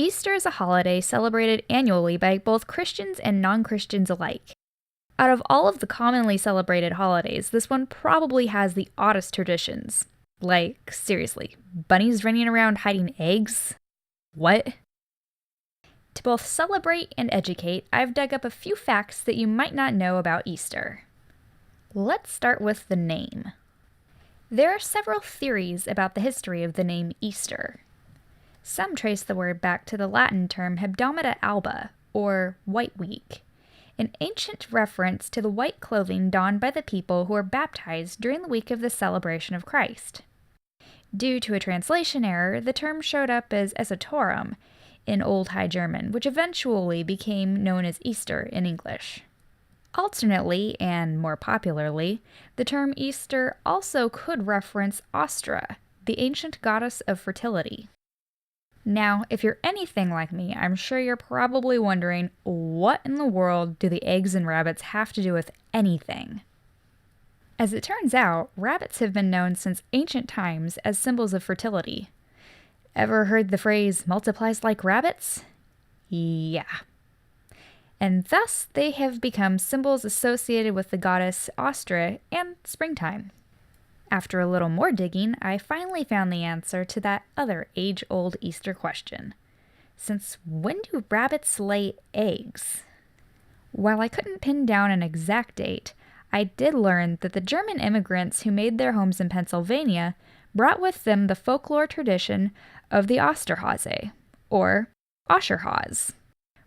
Easter is a holiday celebrated annually by both Christians and non-Christians alike. Out of all of the commonly celebrated holidays, this one probably has the oddest traditions. Like, seriously, bunnies running around hiding eggs? What? To both celebrate and educate, I've dug up a few facts that you might not know about Easter. Let's start with the name. There are several theories about the history of the name Easter. Some trace the word back to the Latin term Hebdomada Alba, or White Week, an ancient reference to the white clothing donned by the people who were baptized during the week of the celebration of Christ. Due to a translation error, the term showed up as Esotorum in Old High German, which eventually became known as Easter in English. Alternately, and more popularly, the term Easter also could reference Ostra, the ancient goddess of fertility. Now, if you're anything like me, I'm sure you're probably wondering, what in the world do the eggs and rabbits have to do with anything? As it turns out, rabbits have been known since ancient times as symbols of fertility. Ever heard the phrase, multiplies like rabbits? Yeah. And thus, they have become symbols associated with the goddess Ostra and springtime. After a little more digging, I finally found the answer to that other age-old Easter question. Since when do rabbits lay eggs? While I couldn't pin down an exact date, I did learn that the German immigrants who made their homes in Pennsylvania brought with them the folklore tradition of the Osterhase, or Oscherhase,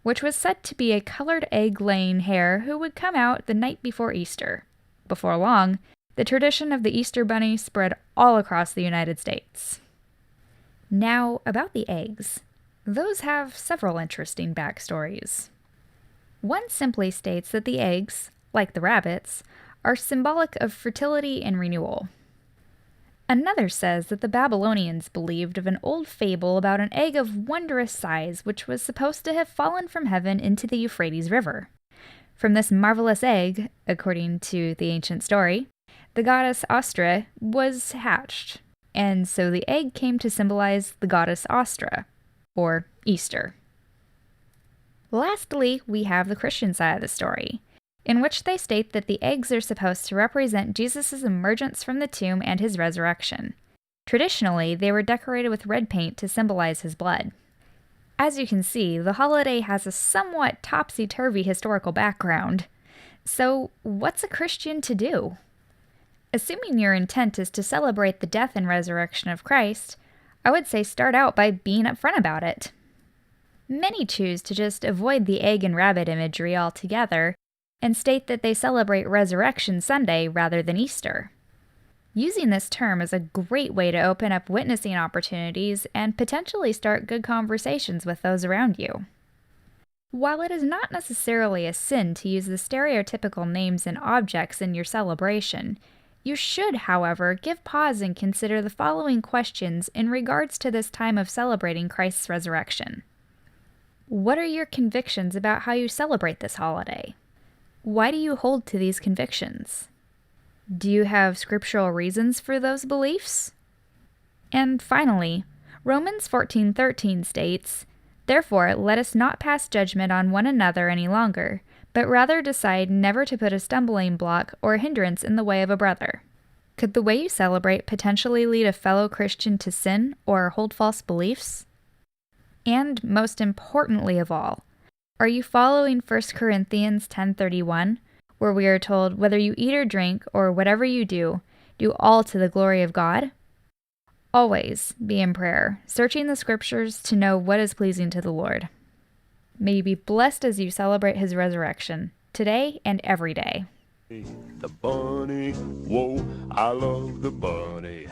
which was said to be a colored egg-laying hare who would come out the night before Easter. Before long, the tradition of the Easter Bunny spread all across the United States. Now, about the eggs. Those have several interesting backstories. One simply states that the eggs, like the rabbits, are symbolic of fertility and renewal. Another says that the Babylonians believed of an old fable about an egg of wondrous size which was supposed to have fallen from heaven into the Euphrates River. From this marvelous egg, according to the ancient story, the goddess Ostra was hatched, and so the egg came to symbolize the goddess Ostra, or Easter. Lastly, we have the Christian side of the story, in which they state that the eggs are supposed to represent Jesus' emergence from the tomb and his resurrection. Traditionally, they were decorated with red paint to symbolize his blood. As you can see, the holiday has a somewhat topsy-turvy historical background. So, what's a Christian to do? Assuming your intent is to celebrate the death and resurrection of Christ, I would say start out by being upfront about it. Many choose to just avoid the egg and rabbit imagery altogether and state that they celebrate Resurrection Sunday rather than Easter. Using this term is a great way to open up witnessing opportunities and potentially start good conversations with those around you. While it is not necessarily a sin to use the stereotypical names and objects in your celebration, you should, however, give pause and consider the following questions in regards to this time of celebrating Christ's resurrection. What are your convictions about how you celebrate this holiday? Why do you hold to these convictions? Do you have scriptural reasons for those beliefs? And finally, Romans 14:13 states, "Therefore let us not pass judgment on one another any longer, but rather decide never to put a stumbling block or hindrance in the way of a brother." Could the way you celebrate potentially lead a fellow Christian to sin or hold false beliefs? And most importantly of all, are you following 1 Corinthians 10:31, where we are told, "Whether you eat or drink, or whatever you do, do all to the glory of God"? Always be in prayer, searching the scriptures to know what is pleasing to the Lord. May you be blessed as you celebrate his resurrection, today and every day. The bunny, whoa, I love the bunny.